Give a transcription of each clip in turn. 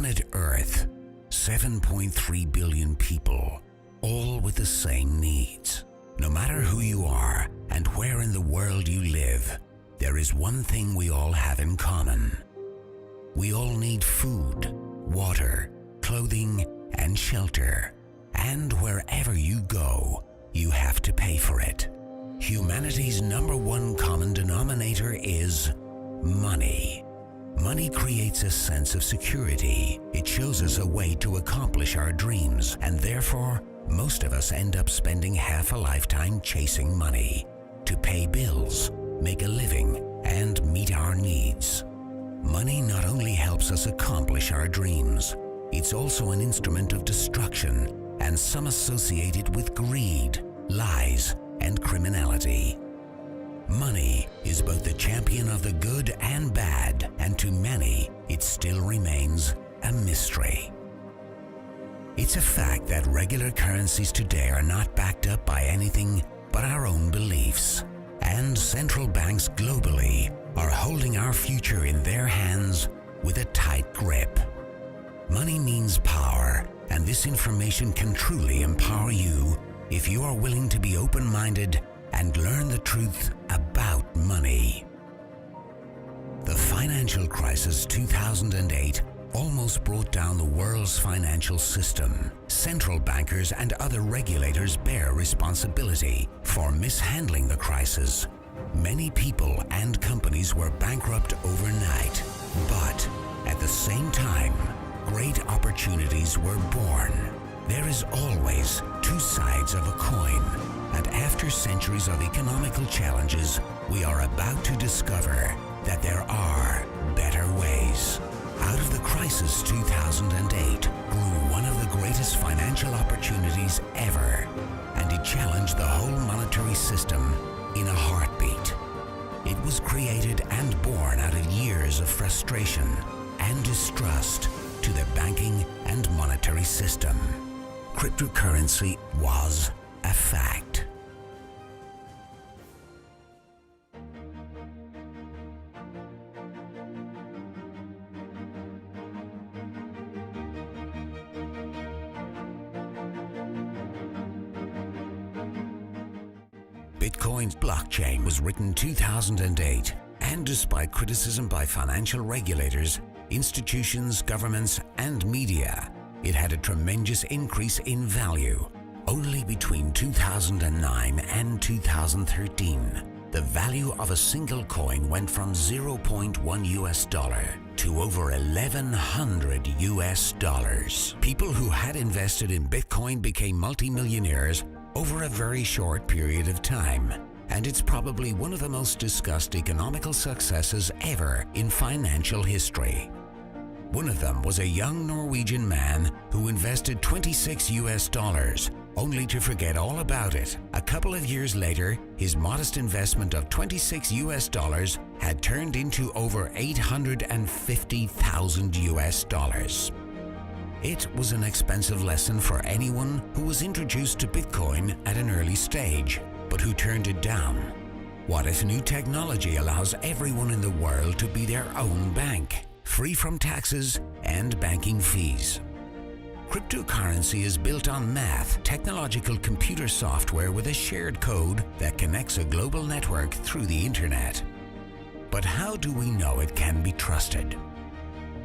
Planet Earth, 7.3 billion people, all with the same needs. No matter who you are and where in the world you live, there is one thing we all have in common. We all need food, water, clothing, and shelter. And wherever you go, you have to pay for it. Humanity's number one common denominator is money. Money creates a sense of security. It shows us a way to accomplish our dreams, and therefore, most of us end up spending half a lifetime chasing money to pay bills, make a living, and meet our needs. Money not only helps us accomplish our dreams, it's also an instrument of destruction, and some associate it with greed, lies, and criminality. Money is both the champion of the good and bad, and to many, it still remains a mystery. It's a fact that regular currencies today are not backed up by anything but our own beliefs, and central banks globally are holding our future in their hands with a tight grip. Money means power, and this information can truly empower you if you are willing to be open-minded and learn the truth about money. The financial crisis 2008 almost brought down the world's financial system. Central bankers and other regulators bear responsibility for mishandling the crisis. Many people and companies were bankrupt overnight, but at the same time, great opportunities were born. There is always two sides of a coin, and after centuries of economical challenges, we are about to discover that there are better ways. Out of the crisis 2008 grew one of the greatest financial opportunities ever, and it challenged the whole monetary system in a heartbeat. It was created and born out of years of frustration and distrust to the banking and monetary system. Cryptocurrency was a fact. Bitcoin's blockchain was written 2008, and despite criticism by financial regulators, institutions, governments, and media, it had a tremendous increase in value. Only between 2009 and 2013, the value of a single coin went from $0.1 to over $1,100. People who had invested in Bitcoin became multimillionaires over a very short period of time, and it's probably one of the most discussed economical successes ever in financial history. One of them was a young Norwegian man who invested $26 only to forget all about it. A couple of years later, his modest investment of $26 had turned into over $850,000. It was an expensive lesson for anyone who was introduced to Bitcoin at an early stage, but who turned it down. What if new technology allows everyone in the world to be their own bank, free from taxes and banking fees? Cryptocurrency is built on math, technological computer software with a shared code that connects a global network through the internet. But how do we know it can be trusted?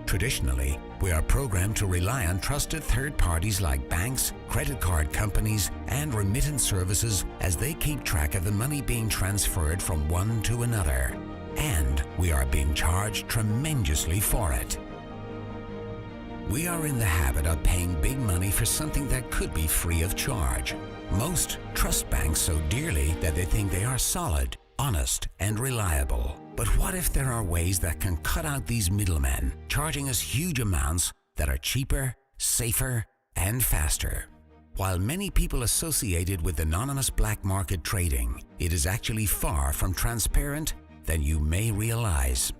Traditionally, we are programmed to rely on trusted third parties like banks, credit card companies, and remittance services as they keep track of the money being transferred from one to another. And we are being charged tremendously for it. We are in the habit of paying big money for something that could be free of charge. Most trust banks so dearly that they think they are solid, honest, and reliable. But what if there are ways that can cut out these middlemen, charging us huge amounts that are cheaper, safer, and faster? While many people associate it with anonymous black market trading, it is actually far from transparent than you may realize.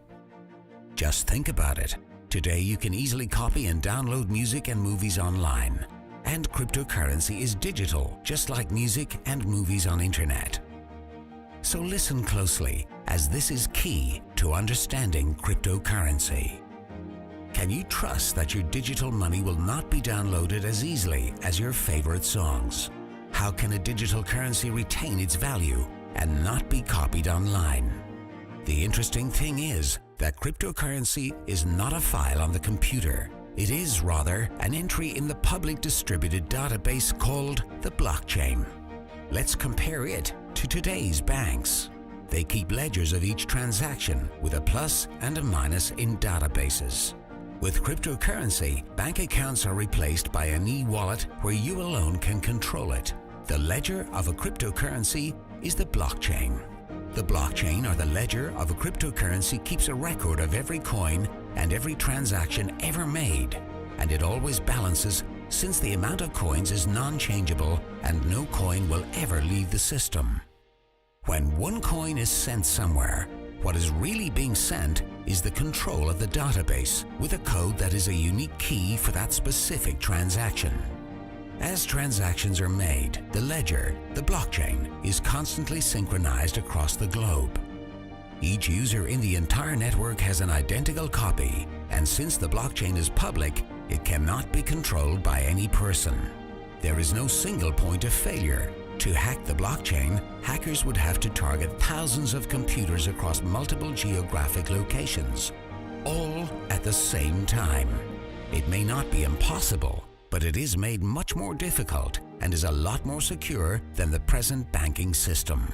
Just think about it. Today you can easily copy and download music and movies online. And cryptocurrency is digital, just like music and movies on internet. So listen closely, as this is key to understanding cryptocurrency. Can you trust that your digital money will not be downloaded as easily as your favorite songs? How can a digital currency retain its value and not be copied online? The interesting thing is that cryptocurrency is not a file on the computer. It is rather an entry in the public distributed database called the blockchain. Let's compare it to today's banks. They keep ledgers of each transaction with a plus and a minus in databases. With cryptocurrency, bank accounts are replaced by an e-wallet where you alone can control it. The ledger of a cryptocurrency is the blockchain. The blockchain, or the ledger of a cryptocurrency, keeps a record of every coin and every transaction ever made, and it always balances since the amount of coins is non-changeable and no coin will ever leave the system. When one coin is sent somewhere, what is really being sent is the control of the database with a code that is a unique key for that specific transaction. As transactions are made, the ledger, the blockchain, is constantly synchronized across the globe. Each user in the entire network has an identical copy, and since the blockchain is public, it cannot be controlled by any person. There is no single point of failure. To hack the blockchain, hackers would have to target thousands of computers across multiple geographic locations, all at the same time. It may not be impossible, but it is made much more difficult and is a lot more secure than the present banking system.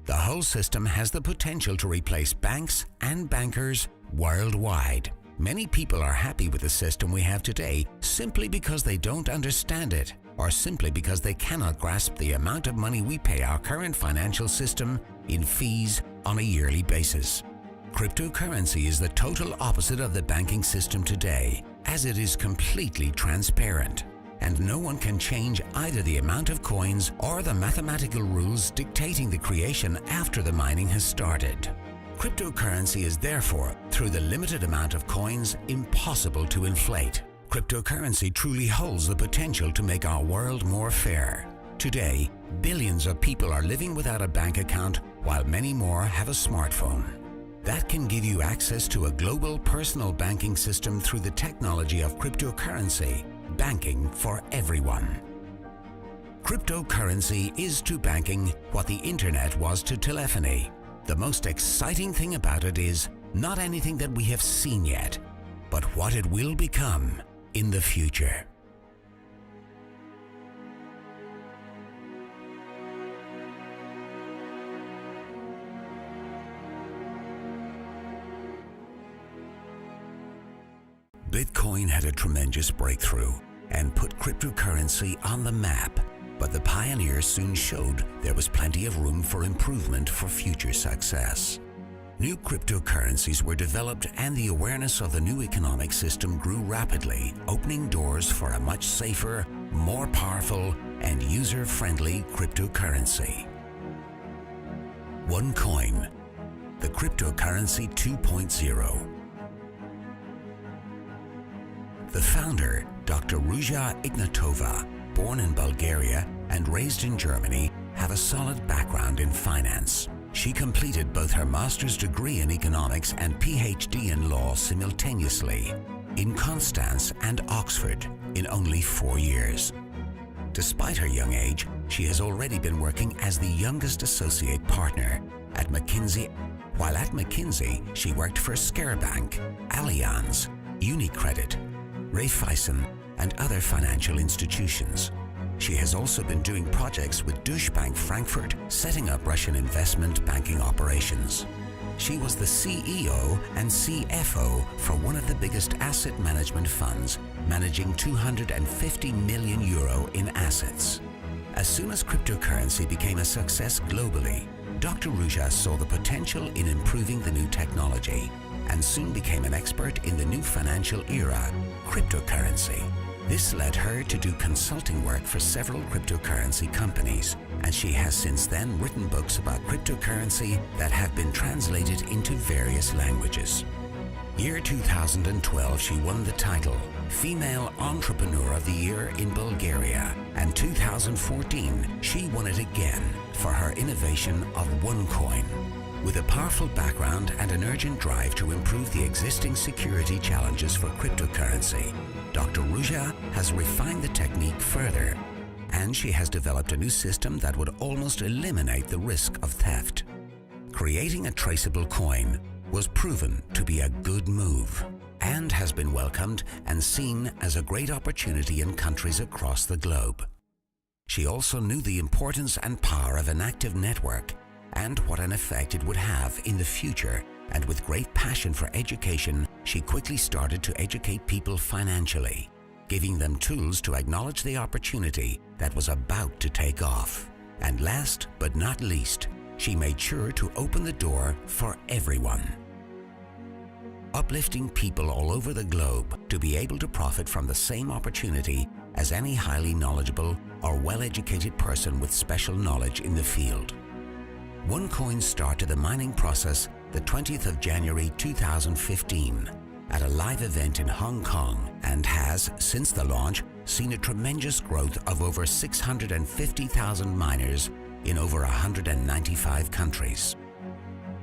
The whole system has the potential to replace banks and bankers worldwide. Many people are happy with the system we have today simply because they don't understand it, or simply because they cannot grasp the amount of money we pay our current financial system in fees on a yearly basis. Cryptocurrency is the total opposite of the banking system today, as it is completely transparent, and no one can change either the amount of coins or the mathematical rules dictating the creation after the mining has started. Cryptocurrency is therefore, through the limited amount of coins, impossible to inflate. Cryptocurrency truly holds the potential to make our world more fair. Today, billions of people are living without a bank account, while many more have a smartphone. That can give you access to a global personal banking system through the technology of cryptocurrency, banking for everyone. Cryptocurrency is to banking what the internet was to telephony. The most exciting thing about it is not anything that we have seen yet, but what it will become in the future. Bitcoin had a tremendous breakthrough and put cryptocurrency on the map, but the pioneers soon showed there was plenty of room for improvement for future success. New cryptocurrencies were developed and the awareness of the new economic system grew rapidly, opening doors for a much safer, more powerful, and user-friendly cryptocurrency. ONECOIN, the cryptocurrency 2.0. The founder, Dr. Ruja Ignatova, born in Bulgaria and raised in Germany, have a solid background in finance. She completed both her master's degree in economics and PhD in law simultaneously in Constance and Oxford in only 4 years. Despite her young age, she has already been working as the youngest associate partner at McKinsey. While at McKinsey, she worked for Sberbank, Allianz, UniCredit, Raiffeisen, and other financial institutions. She has also been doing projects with Deutsche Bank Frankfurt, setting up Russian investment banking operations. She was the CEO and CFO for one of the biggest asset management funds, managing 250 million euro in assets. As soon as cryptocurrency became a success globally, Dr. Ruja saw the potential in improving the new technology and soon became an expert in the new financial era, cryptocurrency. This led her to do consulting work for several cryptocurrency companies, and she has since then written books about cryptocurrency that have been translated into various languages. Year 2012, she won the title Female Entrepreneur of the Year in Bulgaria, and 2014, she won it again for her innovation of ONECOIN. With a powerful background and an urgent drive to improve the existing security challenges for cryptocurrency, Dr. Ruja has refined the technique further, and she has developed a new system that would almost eliminate the risk of theft. Creating a traceable coin was proven to be a good move and has been welcomed and seen as a great opportunity in countries across the globe. She also knew the importance and power of an active network and what an effect it would have in the future, and with great passion for education, she quickly started to educate people financially, giving them tools to acknowledge the opportunity that was about to take off. And last but not least, she made sure to open the door for everyone, uplifting people all over the globe to be able to profit from the same opportunity as any highly knowledgeable or well-educated person with special knowledge in the field. ONECOIN started the mining process the 20th of January 2015 at a live event in Hong Kong and has, since the launch, seen a tremendous growth of over 650,000 miners in over 195 countries.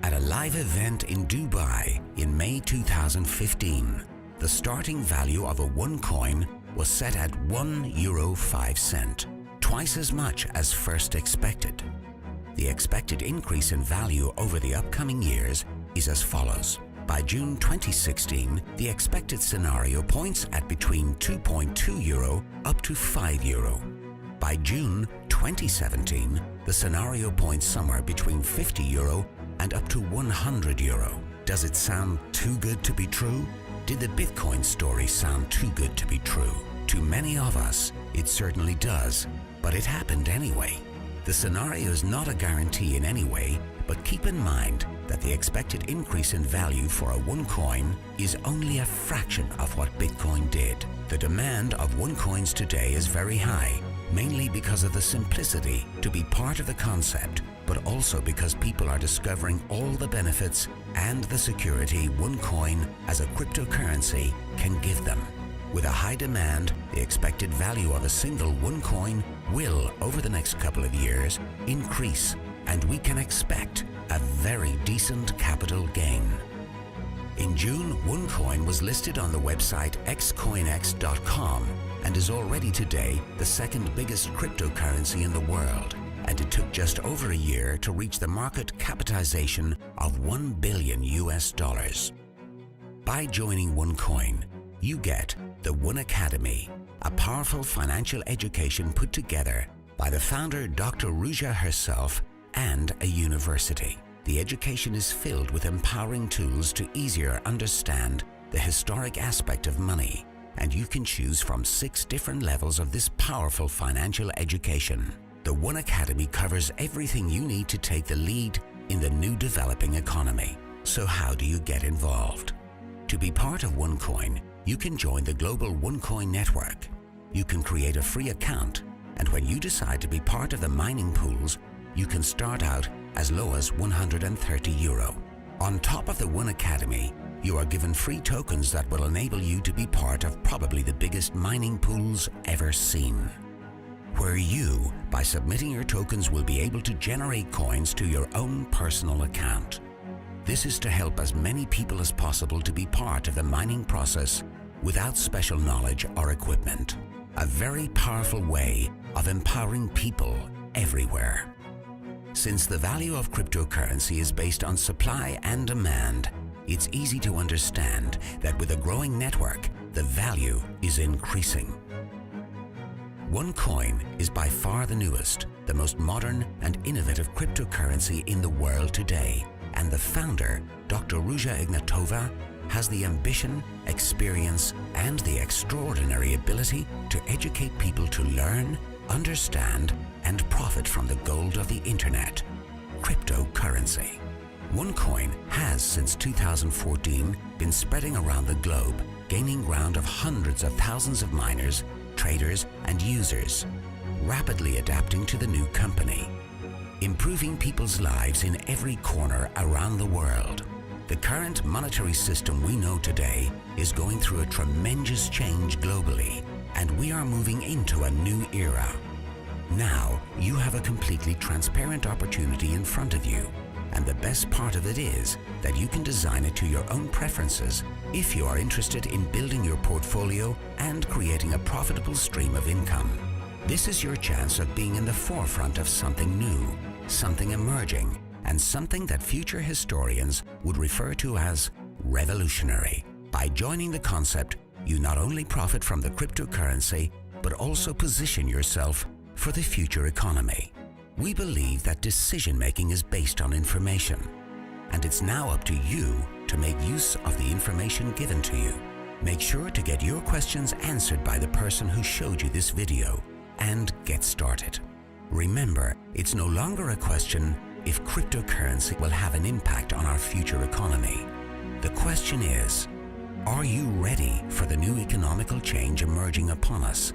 At a live event in Dubai in May 2015, the starting value of a ONECOIN was set at €1.05, twice as much as first expected. The expected increase in value over the upcoming years is as follows. By June 2016, the expected scenario points at between €2.2 up to €5. By June 2017, the scenario points somewhere between €50 and up to €100. Does it sound too good to be true? Did the Bitcoin story sound too good to be true? To many of us, it certainly does, but it happened anyway. The scenario is not a guarantee in any way, but keep in mind that the expected increase in value for a ONECOIN is only a fraction of what Bitcoin did. The demand of ONECOINs today is very high, mainly because of the simplicity to be part of the concept, but also because people are discovering all the benefits and the security ONECOIN as a cryptocurrency can give them. With a high demand, the expected value of a single ONECOIN will, over the next couple of years, increase, and we can expect a very decent capital gain. In June, ONECOIN was listed on the website xcoinx.com and is already today the second biggest cryptocurrency in the world, and it took just over a year to reach the market capitalization of $1 billion. By joining ONECOIN, you get the One Academy, a powerful financial education put together by the founder Dr. Ruja herself and a university. The education is filled with empowering tools to easier understand the historic aspect of money, and you can choose from 6 different levels of this powerful financial education. The One Academy covers everything you need to take the lead in the new developing economy. So how do you get involved? To be part of ONECOIN, you can join the global ONECOIN network. You can create a free account, and when you decide to be part of the mining pools, you can start out as low as €130. On top of the One Academy, you are given free tokens that will enable you to be part of probably the biggest mining pools ever seen, where you, by submitting your tokens, will be able to generate coins to your own personal account. This is to help as many people as possible to be part of the mining process without special knowledge or equipment. A very powerful way of empowering people everywhere. Since the value of cryptocurrency is based on supply and demand, it's easy to understand that with a growing network, the value is increasing. ONECOIN is by far the newest, the most modern and innovative cryptocurrency in the world today, and the founder, Dr. Ruja Ignatova, has the ambition, experience, and the extraordinary ability to educate people to learn, understand, and profit from the gold of the internet, cryptocurrency. ONECOIN has, since 2014, been spreading around the globe, gaining ground of hundreds of thousands of miners, traders, and users, rapidly adapting to the new company, improving people's lives in every corner around the world. The current monetary system we know today is going through a tremendous change globally, and we are moving into a new era. Now, you have a completely transparent opportunity in front of you, And the best part of it is that you can design it to your own preferences if you are interested in building your portfolio and creating a profitable stream of income. This is your chance of being in the forefront of something new, something emerging, and something that future historians would refer to as revolutionary. By joining the concept, you not only profit from the cryptocurrency, but also position yourself for the future economy. We believe that decision-making is based on information, and it's now up to you to make use of the information given to you. Make sure to get your questions answered by the person who showed you this video and get started. Remember, it's no longer a question if cryptocurrency will have an impact on our future economy. The question is, are you ready for the new economical change emerging upon us?